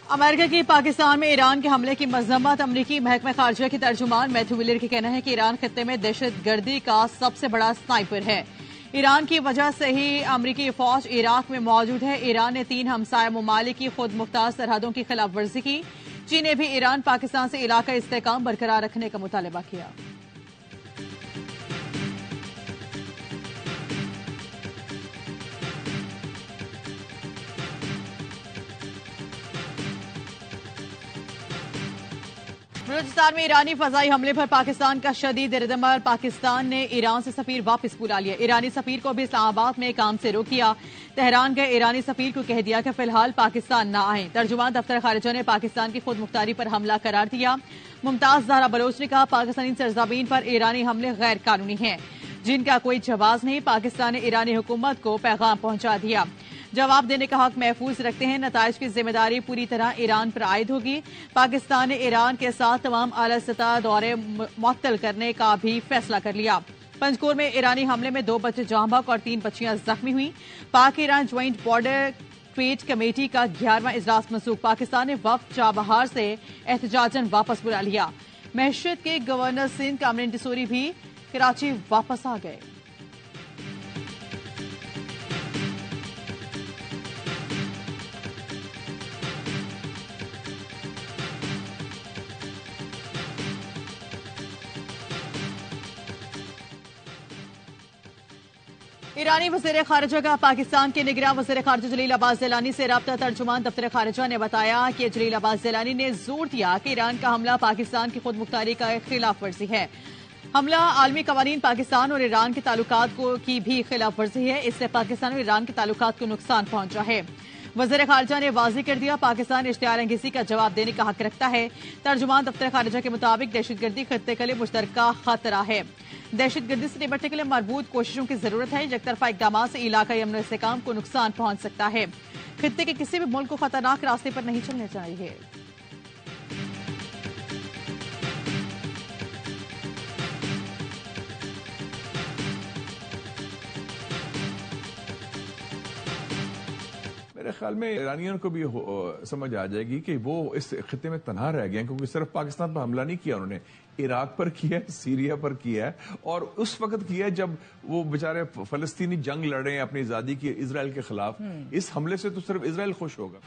America की पाकिस्तान में Iran के हमले की मजम्मत। अमरीकी महकमा खारजा के तर्जुमान मैथ्यू मिलर का कहना है कि ईरान खत्ते में दहशतगर्दी का सबसे बड़ा स्नाइपर है। ईरान की वजह से ही अमरीकी फौज इराक में मौजूद है। ईरान ने 3 हमसाया ममालिक की खुद मुख्तार सरहदों की खिलाफ वर्जी की। चीन ने भी ईरान पाकिस्तान से इलाका इस्तेहकाम बरकरार रखने का मुतालबा किया। बलूचिस्तान में ईरानी फजाई हमले पर पाकिस्तान का शदीद रद्दअमल। पाकिस्तान ने ईरान से सफीर वापस बुला लिया। ईरानी सफीर को भी इस्लामाबाद में काम से रोक दिया। तेहरान गए ईरानी सफीर को कह दिया कि फिलहाल पाकिस्तान न आए। तर्जुमान दफ्तर खारिजा ने पाकिस्तान की खुद मुख्तारी पर हमला करार दिया। मुमताज जहरा बलोच ने कहा, पाकिस्तानी सरजमीन पर ईरानी हमले गैर कानूनी हैं, जिनका कोई जवाब नहीं। पाकिस्तान ने ईरानी हुकूमत को पैगाम पहुंचा दिया। जवाब देने का हक महफूज रखते हैं। नताइज की जिम्मेदारी पूरी तरह ईरान पर आयद होगी। पाकिस्तान ने ईरान के साथ तमाम आला सतह दौरे मुअत्तल करने का भी फैसला कर लिया। पंजकोर में ईरानी हमले में 2 बच्चे जाँ बहक और 3 बच्चियां जख्मी हुई। पाक Iran joint border trade committee का 11वां इजलास मनसूख। पाकिस्तान ने वफ्द चाबहार से एहतजाजन वापस बुला लिया। महशत के गवर्नर सिंध कामरान डिसोरी भी कराची वापस आ गए। ईरानी वज़ीर खारिजा का पाकिस्तान के निगरान वज़ीर खारिजा जलील अब्बास ज़ैलानी से राब्ता। तर्जुमान दफ्तर खारिजा ने बताया कि जलील अब्बास ज़ैलानी ने जोर दिया कि ईरान का हमला पाकिस्तान की खुद मुख्तारी का खिलाफ वर्जी है। हमला आलमी कवानीन, पाकिस्तान और ईरान के ताल्लुकात की भी खिलाफ वर्जी है। इससे पाकिस्तान और ईरान के ताल्लुकात को नुकसान पहुंचा है। वज़ीर खारिजा ने वाज़ेह कर दिया, पाकिस्तान इश्तिहार अंगेज़ी का जवाब देने का हक रखता है। तर्जुमान दफ्तर खारिजा के मुताबिक दहशतगर्दी खत्ते के लिए मुश्तरका खतरा है। दहशतगर्दी से निपटने के लिए मजबूत कोशिशों की जरूरत है। यकतरफा इक़दामात से इलाकाई अमन और इस्तेहकाम को नुकसान पहुंच सकता है। खित्ते के किसी भी मुल्क को खतरनाक रास्ते पर नहीं चलना चाहिए। मेरे ख्याल में ईरानियों को भी समझ आ जाएगी कि वो इस खित्ते में तनहा रह गए, क्योंकि सिर्फ पाकिस्तान पर हमला नहीं किया उन्होंने, इराक पर किया है, सीरिया पर किया है, और उस वक्त किया है जब वो बेचारे फलस्तीनी जंग लड़ रहे हैं अपनी आजादी की इजराइल के खिलाफ। इस हमले से तो सिर्फ इजराइल खुश होगा।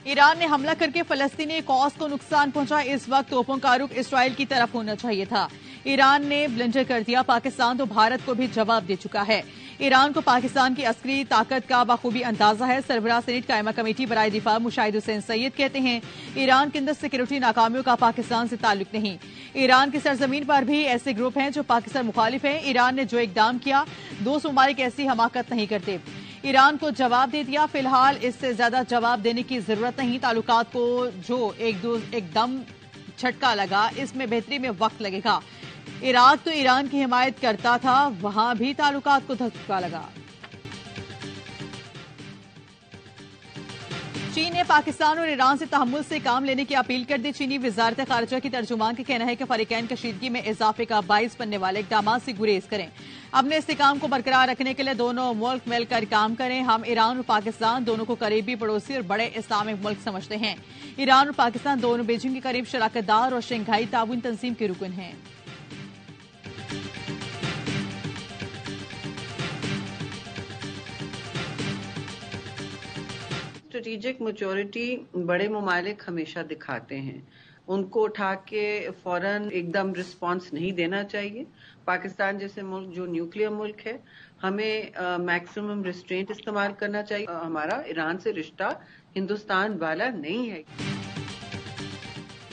ईरान ने हमला करके फलस्तीनी कौस को नुकसान पहुंचा। इस वक्त तोपों का रुख इसराइल की तरफ होना चाहिए था। ईरान ने ब्लंडर कर दिया। पाकिस्तान तो भारत को भी जवाब दे चुका है। ईरान को पाकिस्तान की अस्करी ताकत का बखूबी अंदाजा है। सरबराह सेनेट कायमा कमेटी बराए दिफा मुशाहिद हुसैन सैयद कहते हैं, ईरान के अंदर सिक्योरिटी नाकामियों का पाकिस्तान से ताल्लुक नहीं। ईरान की सरजमीन पर भी ऐसे ग्रुप हैं जो पाकिस्तान मुखालिफ हैं। ईरान ने जो इकदाम किया, 2 ममालिक ऐसी हमाकत नहीं करते। ईरान को जवाब दे दिया। फिलहाल इससे ज्यादा जवाब देने की जरूरत नहीं। ताल्लुकात को जो एकदम झटका लगा, इसमें बेहतरी में वक्त लगेगा। इराक तो ईरान की हिमायत करता था, वहां भी ताल्लुकात को धक्का लगा। चीन ने पाकिस्तान और ईरान से तहम्मुल से काम लेने की अपील कर दी। चीनी वजारत खारिजा की तर्जुमान का कहना है कि फरीकैन कशीदगी में इजाफे का बाइस बनने वाले इकदाम से गुरेज करें। अपने इस्तेहकाम को बरकरार रखने के लिए दोनों मुल्क मिलकर काम करें। हम ईरान और पाकिस्तान दोनों को करीबी पड़ोसी और बड़े इस्लामिक मुल्क समझते हैं। ईरान और पाकिस्तान दोनों बीजिंग के करीब शराकतदार और शंघाई ताउन तंजीम के रुकन हैं। स्ट्रेटेजिक मैच्योरिटी बड़े ममालिक हमेशा दिखाते हैं। उनको उठा के फौरन एकदम रिस्पांस नहीं देना चाहिए। पाकिस्तान जैसे मुल्क जो न्यूक्लियर मुल्क है, हमें मैक्सिमम रिस्ट्रेंट इस्तेमाल करना चाहिए। हमारा ईरान से रिश्ता हिंदुस्तान वाला नहीं है।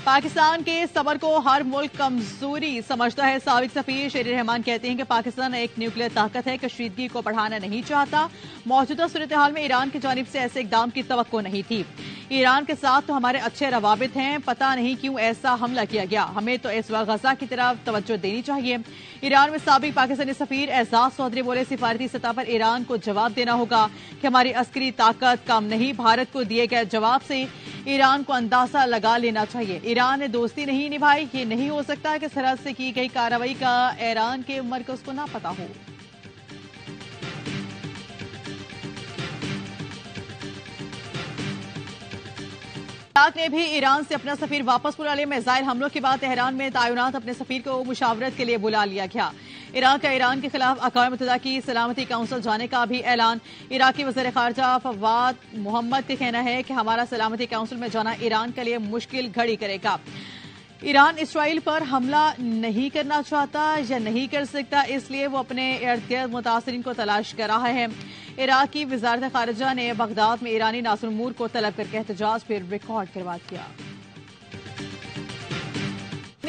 पाकिस्तान के सबर को हर मुल्क कमजोरी समझता है। साबिक सफीर शेर रहमान कहते हैं कि पाकिस्तान एक न्यूक्लियर ताकत है, कशीदगी को बढ़ाना नहीं चाहता। मौजूदा सूरत हाल में ईरान की जानिब से ऐसे इकदाम की तवक्को नहीं थी। ईरान के साथ तो हमारे अच्छे रवाबित हैं, पता नहीं क्यों ऐसा हमला किया गया। हमें तो इस वक्त गजा की तरफ तवज्जो देनी चाहिए। ईरान में साबिक पाकिस्तानी सफीर एजाज चौधरी बोले, सिफारती सतह पर ईरान को जवाब देना होगा कि हमारी अस्करी ताकत कम नहीं। भारत को दिए गए जवाब से ईरान को अंदाजा लगा लेना चाहिए। ईरान ने दोस्ती नहीं निभाई। ये नहीं हो सकता कि सरहद से की गई कार्रवाई का ईरान के मरकज को ना पता हो। इराक ने भी ईरान से अपना सफीर वापस बुला लिया। मिसाइल हमलों के बाद तेहरान में तैनात अपने सफीर को मुशावरत के लिए बुला लिया गया। इराक का ईरान के खिलाफ अक़वाम मुत्तहिदा की सलामती काउंसिल जाने का भी ऐलान। इराकी वज़ीर ख़ारजा फवाद मोहम्मद का कहना है कि हमारा सलामती काउंसिल में जाना ईरान के लिए मुश्किल घड़ी करेगा। ईरान इसराइल पर हमला नहीं करना चाहता या नहीं कर सकता, इसलिए वो अपने इर्द गिर्द मुतासरीन को तलाश कर रहा है। इराकी वज़ारत ख़ारजा ने बगदाद में ईरानी नासुर को तलब करके एहतजाज फिर रिकॉर्ड करवा दिया।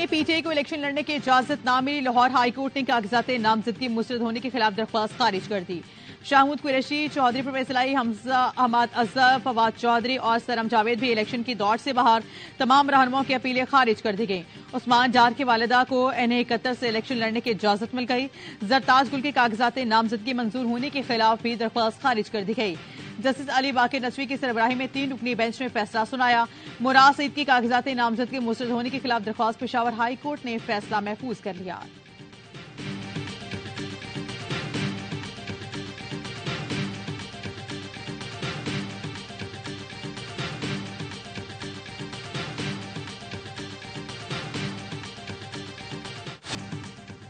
पीटीआई को इलेक्शन लड़ने की इजाजत ना मिली। लाहौर हाईकोर्ट ने कागजात नामजदगी मुस्तरद होने के खिलाफ दरख्वास्त खारिज कर दी। शाहमूद कुरैशी, चौधरी परवेज इलाही, हमजा अहमद अजहर, फवाद चौधरी और सरम जावेद भी इलेक्शन की दौड़ से बाहर। तमाम रहनुमाओं की अपीलें खारिज कर दी गई। उस्मान डार की वालिदा को NA-71 से इलेक्शन लड़ने की इजाजत मिल गई। जरताज गुल के कागजात नामजदगी मंजूर होने के खिलाफ भी दरख्वास्त खारिज कर दी गई। जस्टिस अली बाकिर नजवी की सरबराही में 3 रुकनी बेंच ने फैसला सुनाया। मुराद सईद की कागजात नामजदगी मुस्तरद होने के खिलाफ दरख्वास्त पेशावर हाई कोर्ट ने फैसला महफूज कर लिया।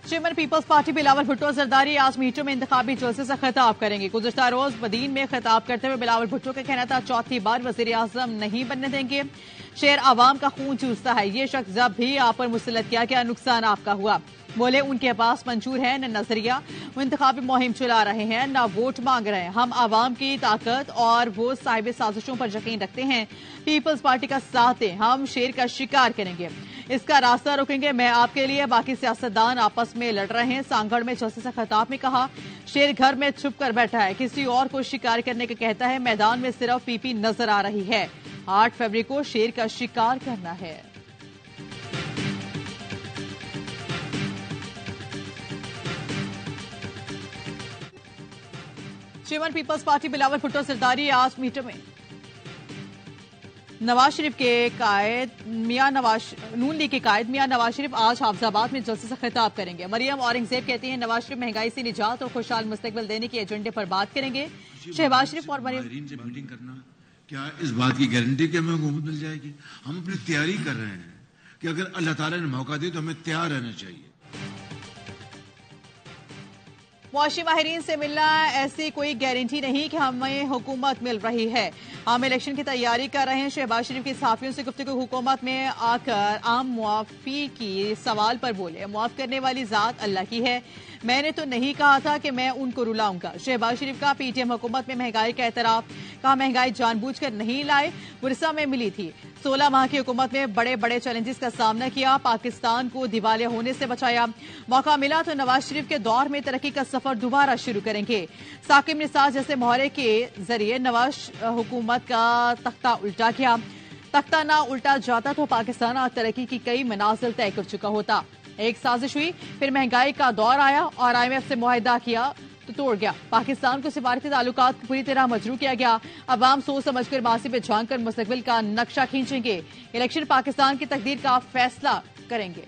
Chairman Peoples Party Bilawal Bhutto Zardari आज मीटों में इंतखाबी जलसे से खिताब करेंगे। गुज़श्ता रोज बदीन में खिताब करते हुए बिलावल भुट्टो का कहना था, चौथी बार वज़ीर आज़म नहीं बनने देंगे। शेर आवाम का खून चूसता है। ये शख्स जब भी आप पर मुसल्लत किया गया, नुकसान आपका हुआ। बोले उनके पास मंशूर है न नजरिया, वो इंतखाबी मुहिम चला रहे हैं न वोट मांग रहे हैं। हम आवाम की ताकत और वो साहिब साजिशों पर यकीन रखते हैं। पीपल्स पार्टी का साथ दें, हम शेर का शिकार करेंगे, इसका रास्ता रोकेंगे। मैं आपके लिए, बाकी सियासतदान आपस में लड़ रहे हैं। सांगड़ में जलसे से खिताब में कहा, शेर घर में छुप कर बैठा है, किसी और को शिकार करने का कहता है। मैदान में सिर्फ पीपी नजर आ रही है। 8 फरवरी को शेर का शिकार करना है। Chairman Peoples Party Bilawal Bhutto Zardari आज मीटों में नवाज शरीफ के कायद नून लीग के कायद मियां नवाज शरीफ आज हाफजाबाद में जलसे से खिताब करेंगे। मरियम औरंगजेब कहती हैं, नवाज शरीफ महंगाई से निजात और खुशहाल मुस्तकबिल देने के एजेंडे पर बात करेंगे। शहबाज शरीफ और मरियम से मीटिंग करना क्या इस बात की गारंटी कि हमें हुकूमत मिल जाएगी? हम अपनी तैयारी कर रहे हैं कि अगर अल्लाह ताला ने मौका दे तो हमें तैयार रहना चाहिए। मुआशी माहिरीन से मिलना ऐसी कोई गारंटी नहीं कि हमें हुकूमत मिल रही है। हम इलेक्शन की तैयारी कर रहे हैं। शहबाज शरीफ की सहाफियों से गुफ्तगू हुकूमत में आकर आम मुआफी की सवाल पर बोले, मुआफ करने वाली जात अल्लाह की है। मैंने तो नहीं कहा था कि मैं उनको रुलाऊंगा। शहबाज शरीफ का पीटीएम हुकूमत में महंगाई का एतराफ, कहा महंगाई जानबूझकर नहीं लाए, विरसा में मिली थी। 16 माह की हुकूमत में बड़े बड़े चैलेंजेस का सामना किया, पाकिस्तान को दिवालिया होने से बचाया। मौका मिला तो नवाज शरीफ के दौर में तरक्की का सफर दोबारा शुरू करेंगे। साकिब निसार जैसे मोहरे के जरिए नवाज हुकूमत का तख्ता उल्टा किया। तख्ता ना उल्टा जाता तो पाकिस्तान आज तरक्की की कई मनाजिल तय कर चुका होता। एक साजिश हुई, फिर महंगाई का दौर आया और IMF से मुआहिदा किया तो तोड़ गया। पाकिस्तान को सिफारती ताल्लुकात को पूरी तरह मजरू किया गया। अवाम सोच समझकर मासी पे झांक कर मुस्तकबिल का नक्शा खींचेंगे। इलेक्शन पाकिस्तान की तकदीर का फैसला करेंगे।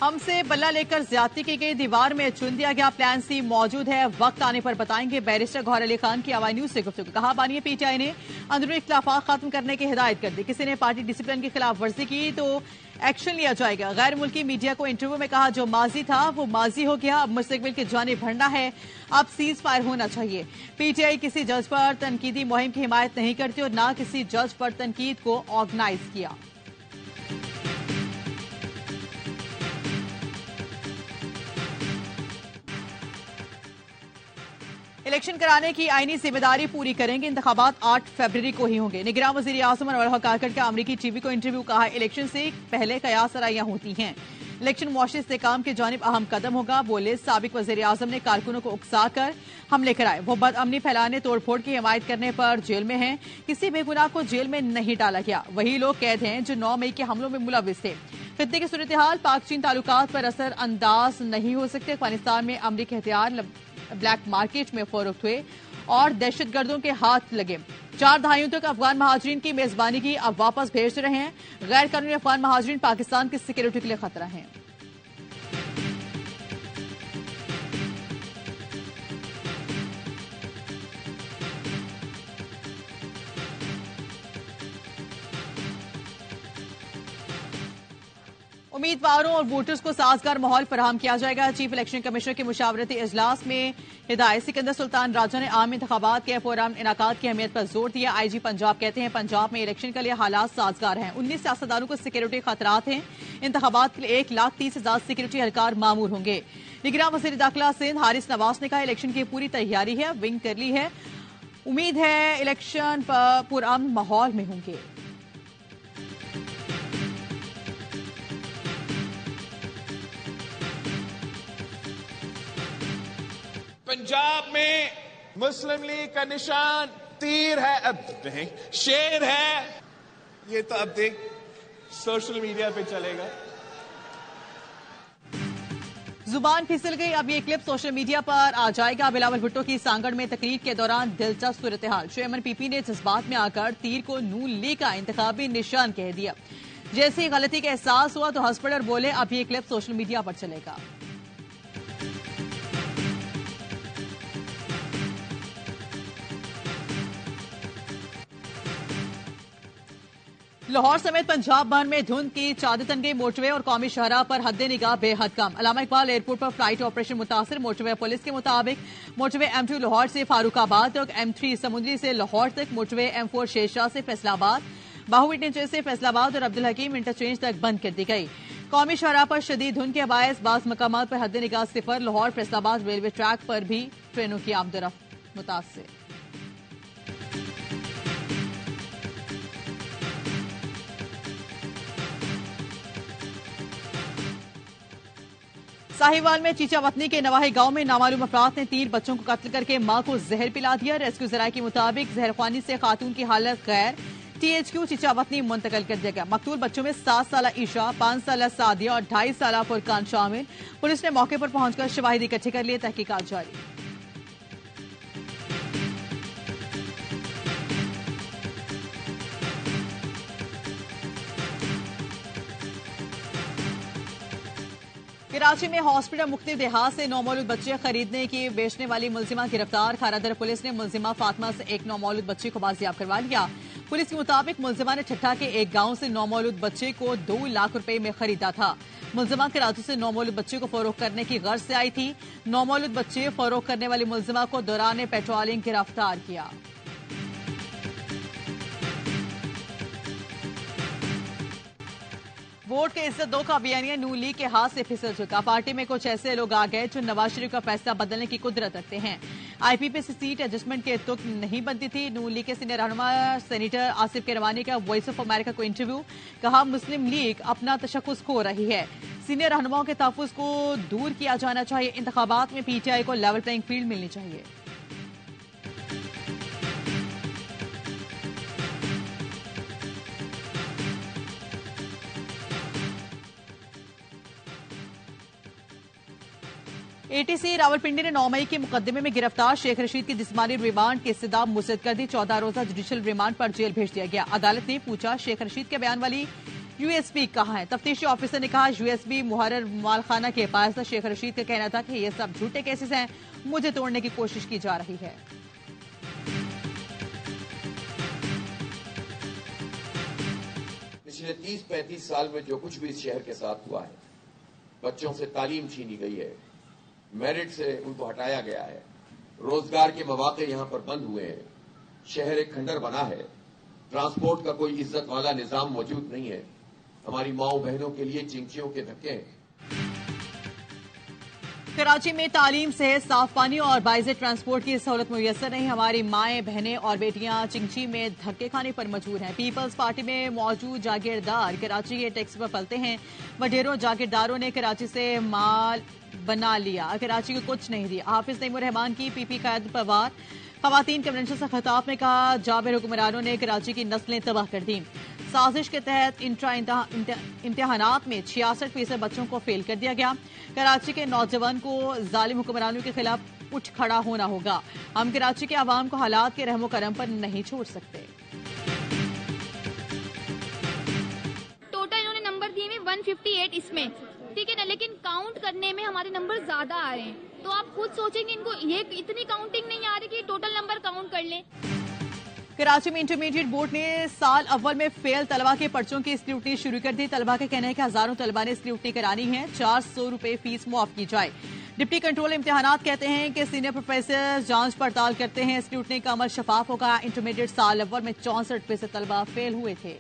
हमसे बल्ला लेकर ज्यादती की गई, दीवार में चुन दिया गया। प्लान सी मौजूद है, वक्त आने पर बताएंगे। बैरिस्टर गौहर अली खान की आवाज न्यूज से गुफ्तगू। कहा, बानी पीटीआई ने अंदरूनी इख्तिलाफात खत्म करने की हिदायत कर दी। किसी ने पार्टी डिसिप्लिन की खिलाफ वर्जी की तो एक्शन लिया जाएगा। गैर मुल्की मीडिया को इंटरव्यू में कहा, जो माजी था वो माजी हो गया, अब मुस्तकबिल की जानिब बढ़ना है, अब सीज फायर होना चाहिए। पीटीआई किसी जज पर तनकीदी मुहिम की हिमायत नहीं करती और न किसी जज पर तनकीद को ऑर्गेनाइज किया। इलेक्शन कराने की आईनी जिम्मेदारी पूरी करेंगे। इंतखाबात 8 फरवरी को ही होंगे। निगरान वज़ीर आज़म अनवर काकड़ का अमरीकी टीवी को इंटरव्यू। कहा, इलेक्शन से पहले कयास सराइयां होती हैं, इलेक्शन मुआशी इस्तेहकाम की जानिब अहम कदम होगा। बोले, साबिक वज़ीर आज़म ने कारकुनों को उकसा कर हमले कराए, वो बदअमनी फैलाने, तोड़फोड़ की हिमायत करने पर जेल में हैं। किसी बेगुनाह को जेल में नहीं डाला गया। वही लोग कैद हैं जो 9 मई के हमलों में मुलविस थे। खित्ते की सूरत हाल पाक चीन ताल्लुकात पर असर अंदाज नहीं हो सकते। अफगानिस्तान में अमरीकी हथियार ब्लैक मार्केट में फरोख्त हुए और दहशतगर्दों के हाथ लगे। 4 दहाइयों तक अफगान महाजरीन की मेजबानी की, अब वापस भेज रहे हैं। गैर कानूनी अफगान महाजरीन पाकिस्तान की सिक्योरिटी के लिए खतरा हैं। उम्मीदवारों और वोटर्स को साजगार माहौल फराहम किया जाएगा। चीफ इलेक्शन कमिश्नर के मुशावरती इजलास में हिदायत। सिकंदर सुल्तान राजा ने आम इंतखाबात के पुरअमन इनाकात की अहमियत पर जोर दिया। आईजी पंजाब कहते हैं पंजाब में इलेक्शन के लिए हालात साजगार हैं। 19 सियासतदानों को सिक्योरिटी खतरात हैं। इंतखाबात के लिए 1,30,000 सिक्योरिटी एहलकार मामूर होंगे। निगरान वज़ीर दाखिला सिंध हारिस नवाज ने कहा इलेक्शन की पूरी तैयारी है, विंग कर ली है। उम्मीद है इलेक्शन पुरअमन माहौल में होंगे। पंजाब में मुस्लिम लीग का निशान तीर है, अब नहीं शेर है। ये तो अब देख सोशल मीडिया पे चलेगा। जुबान फिसल गई, अब ये क्लिप सोशल मीडिया पर आ जाएगा। बिलावल भुट्टो की सांगड़ में तकरीर के दौरान दिलचस्प सूरत हाल। चेयरमैन पीपी ने जज्बात में आकर तीर को नून लीग का इंतखाबी निशान कह दिया। जैसे ही गलती का एहसास हुआ तो हंस पड़े और बोले अब ये क्लिप सोशल मीडिया पर चलेगा। लाहौर समेत पंजाब भर में धुंध की चादर तन गई। मोटरवे और कौमी शाहराह पर हद निगाह बेहद कम। अल्लामा इकबाल एयरपोर्ट पर फ्लाइट ऑपरेशन मुतासिर। मोटरवे पुलिस के मुताबिक मोटरवे M2 लाहौर से फारूकाबाद तक, M3 समुद्री से लाहौर तक, मोटरवे M4 शेरशाह से फैसलाबाद, बाहू इंटरचेंज से फैसलाबाद और अब्दुल हकीम इंटरचेंज तक बंद कर दी गई। कौमी शाहराह पर शदीद धुंध के बायस बाज़ मकामात पर हद निगाह सिफर। लाहौर फैसलाबाद रेलवे ट्रैक पर भी ट्रेनों की आमदरफ्त मुतासिर। साहिवाल में चीचा वतनी के नवाही गांव में नामालूम अफराद ने 3 बच्चों को कत्ल करके मां को जहर पिला दिया। रेस्क्यू जराये के मुताबिक जहरख्वानी से खातून की हालत गैर। THQ चीचा वतनी मुंतकिल कर दिया गया। मकतूल बच्चों में 7 साल ईशा, 5 साल सादिया और 2.5 साल फुरकान शामिल। पुलिस ने मौके पर पहुंचकर शवाहिद इकट्ठे कर लिए, तहकीकात जारी। कराची में हॉस्पिटल मुख्तलिफ देहात से नौमौलूद बच्चे खरीदने की बेचने वाली मुलजिमा गिरफ्तार। खारादर पुलिस ने मुलजिमा फातिमा से एक नौमौलूद बच्चे को बाजियाब करवा लिया। पुलिस के मुताबिक मुलजिमा ने ठट्ठा के एक गांव से नौमौलूद बच्चे को 2 लाख रुपए में खरीदा था। मुलजिमा कराची से नौमौलूद बच्चे को फरोख्त करने की गर्ज से आई थी। नौमौलूद बच्चे फरोख्त करने वाली मुलजिमा को दौरान पेट्रोलिंग गिरफ्तार किया। वोट के इज्जत दो का बयानिया नून लीग के हाथ से फिसल चुका। पार्टी में कुछ ऐसे लोग आ गए जो नवाज शरीफ का फैसला बदलने की कुदरत रखते हैं। IPP से सीट एडजस्टमेंट के तुक नहीं बनती थी। नून लीग के सीनियर रहनुमा सेनेटर आसिफ किरवानी का वॉइस ऑफ अमेरिका को इंटरव्यू। कहा मुस्लिम लीग अपना तशख्खुस खो रही है। सीनियर रहनुमाओं के तहफ्फुज को दूर किया जाना चाहिए। इंतखाबात में PTI को लेवल प्लेइंग फील्ड मिलनी चाहिए। ATC रावलपिंडी ने 9 मई के मुकदमे में गिरफ्तार शेख रशीद की जिस्मानी रिमांड की इस्तदा मुस्तरद कर दी। 14 रोजा जुडिशल रिमांड पर जेल भेज दिया गया। अदालत ने पूछा शेख रशीद के बयान वाली USB कहां है। तफ्तीशी ऑफिसर ने कहा USB मुहर्रर मालखाना के पास था। शेख रशीद का कहना था कि ये सब झूठे केसेस हैं, मुझे तोड़ने की कोशिश की जा रही है। पिछले 30-35 साल में जो कुछ भी इस शहर के साथ हुआ है, बच्चों से तालीम छीनी गई है, मेरिट से उनको हटाया गया है, रोजगार के मौके यहां पर बंद हुए हैं, शहर एक खंडर बना है, ट्रांसपोर्ट का कोई इज्जत वाला निजाम मौजूद नहीं है, हमारी माओ बहनों के लिए चिंचियों के धक्के हैं। कराची में तालीम से साफ पानी और बाइज़ ट्रांसपोर्ट की सहूलत मुयसर नहीं। हमारी माएं बहनें और बेटियां चिंची में धक्के खाने पर मजबूर हैं। पीपल्स पार्टी में मौजूद जागीरदार कराची के टैक्स पर पलते हैं। वडेरों जागीरदारों ने कराची से माल बना लिया, कराची को कुछ नहीं दिया। हाफिज नईमुर रहमान की PP कायद पर वार। खवातीन कन्वेंशन से खिताब में कहा जाबिर हुक्मरानों ने कराची की नस्लें तबाह कर दी। साजिश के तहत इंट्रा इम्तिहानात में 66% बच्चों को फेल कर दिया गया। कराची के नौजवान को जालिम हुक्मरानों के खिलाफ उठ खड़ा होना होगा। हम कराची के आवाम को हालात के रहमो करम पर नहीं छोड़ सकते। टोटल इन्होंने नंबर दिए हुए 158 इसमें, ठीक है ना, लेकिन काउंट करने में हमारे नंबर ज्यादा आ रहे हैं। तो आप खुद सोचेंगे इनको ये इतनी काउंटिंग नहीं आ रही कि टोटल नंबर काउंट कर लें। कराची में इंटरमीडिएट बोर्ड ने साल अव्वल में फेल तलबा के पर्चों की स्क्रूटनी शुरू कर दी। तलबा का कहना है कि हजारों तलबा ने स्क्रूटनी करानी है, 400 रुपए फीस मुआफ की जाए। डिप्टी कंट्रोलर इम्तिहानात कहते हैं कि सीनियर प्रोफेसर जांच पड़ताल करते हैं, स्क्रूटनी का अमल शफाफ होगा। इंटरमीडिएट साल अव्वल में 64% तलबा फेल हुए थे।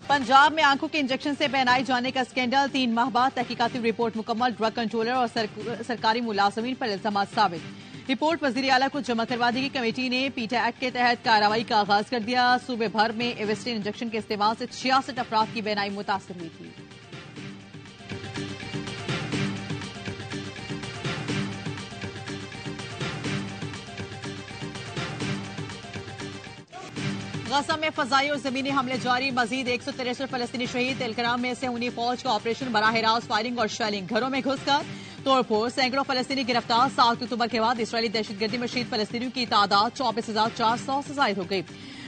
पंजाब में आंखों के इंजेक्शन से बहनाई जाने का स्कैंडल, 3 माह बाद तहकीकाती रिपोर्ट मुकम्मल। ड्रग कंट्रोलर और सरकारी मुलाजमीन पर इल्जाम साबित। रिपोर्ट वजीर आला को जमा करवा दी गई। कमेटी ने पीटा एक्ट के तहत कार्रवाई का आगाज कर दिया। सूबे भर में एवेस्टिन इंजेक्शन के इस्तेमाल से 66 अफराद की बहनाई मुतासर हुई थी। गजा में फजाई और जमीनी हमले जारी, मजीद 163 फलस्तीनी शहीद। एलकराम में सेहूनी फौज का ऑपरेशन बराह रास्त फायरिंग और शेलिंग, घरों में घुसकर तोड़फोड़, सैकड़ों फलस्तीनी गिरफ्तार। 7 अक्टूबर के बाद इसराइली दहशतगर्दी में शहीद फलस्तीनियों की तादाद 24,400 से जायद हो गई।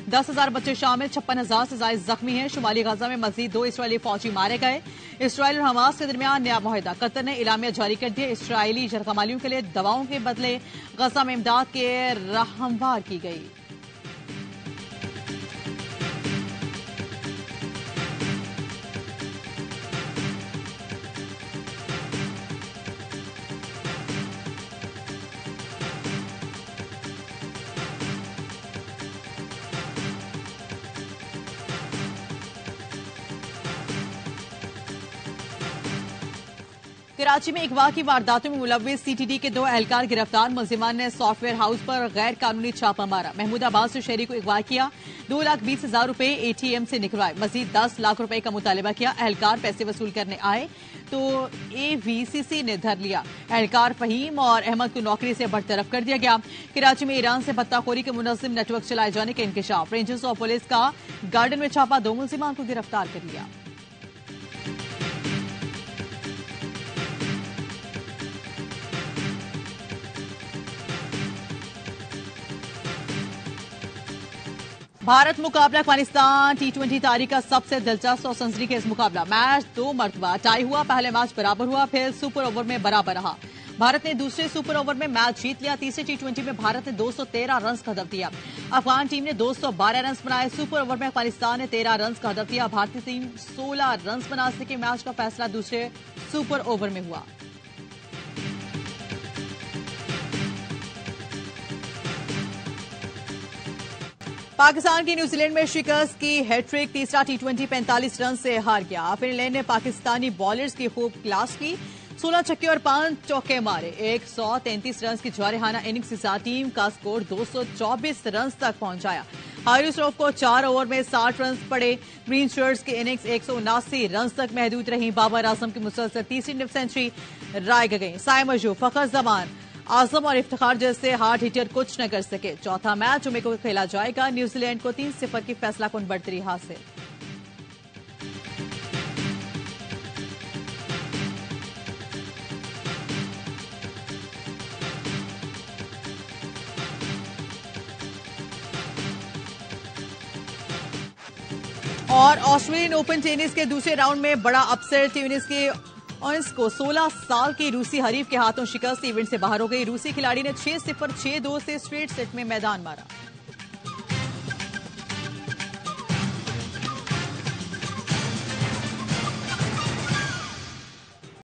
10,000 बच्चे शामिल, 56,000 से जायद जख्मी हैं। शुमाली गजा में मजीद 2 इसराइली फौजी मारे गए। इसराइल और हमास के दरमियान नया मुआहिदा, कतर ने इलामिया जारी कर दिया। इसराइली जरगमालियों के लिए दवाओं के बदले गजा में इमदाद के राह हमवार की गई। कराची में अगवा की वारदातों में मुलव्विस सीटीडी के 2 एहलकार गिरफ्तार। मुलजिमान ने सॉफ्टवेयर हाउस पर गैर कानूनी छापा मारा। महमूदाबाद से शहरी को अगवा किया, 2,20,000 रुपए एटीएम से निकलवाए, मजीद 10 लाख रुपए का मुतालबा किया। एहलकार पैसे वसूल करने आए तो एवीसीसी ने धर लिया। एहलकार फहीम और अहमद को नौकरी से बरतरफ कर दिया गया। कराची में ईरान से भत्ताखोरी के मुनज़्ज़म नेटवर्क चलाए जाने के इंकशाफ, रेंजर्स और पुलिस का गार्डन में छापा, 2 मुलजिमान को गिरफ्तार कर लिया। भारत मुकाबला अफगानिस्तान T20 तारीख का सबसे दिलचस्प और सनसनीखेज मुकाबला। मैच 2 मरतबा टाई हुआ, पहले मैच बराबर हुआ, फिर सुपर ओवर में बराबर रहा। भारत ने दूसरे सुपर ओवर में मैच जीत लिया। तीसरे T20 में भारत ने 213 रन का हदफ दिया। अफगान टीम ने 212 रन बनाए। सुपर ओवर में अफगानिस्तान ने 13 रन का हदफ दिया। भारतीय टीम 16 रन बना सके। मैच का फैसला दूसरे सुपर ओवर में हुआ। पाकिस्तान की न्यूजीलैंड में शिकस्त की हैट्रिक, तीसरा T20 45 रन से हार गया। फिर इंग्लैंड ने पाकिस्तानी बॉलर्स की खूब क्लास की, 16 छक्के और 5 चौके मारे। 133 रन की जारहाना इनिंग्स के साथ टीम का स्कोर 224 रन तक पहुंचाया। हारिस रऊफ को 4 ओवर में 60 रन पड़े। ग्रीन शर्ट्स की इनिंग्स 179 रन तक महदूद रही। बाबर आजम की मुसलसल तीसरी सेंचुरी राय गई। साइम अजूब, फखर जमान, आजम और इफ्तिखार जैसे हार्ड हिटर कुछ न कर सके। चौथा मैच जुमे को खेला जाएगा। न्यूजीलैंड को 3-0 की फैसला कुन बढ़तरी हासिल। और ऑस्ट्रेलियन ओपन टेनिस के दूसरे राउंड में बड़ा अपसेट, ट्यूनिस के ओंस को 16 साल की रूसी हरीफ के हाथों शिकस्त, इवेंट से बाहर हो गई। रूसी खिलाड़ी ने 6-0, 6-2 से स्ट्रेट सेट में मैदान मारा।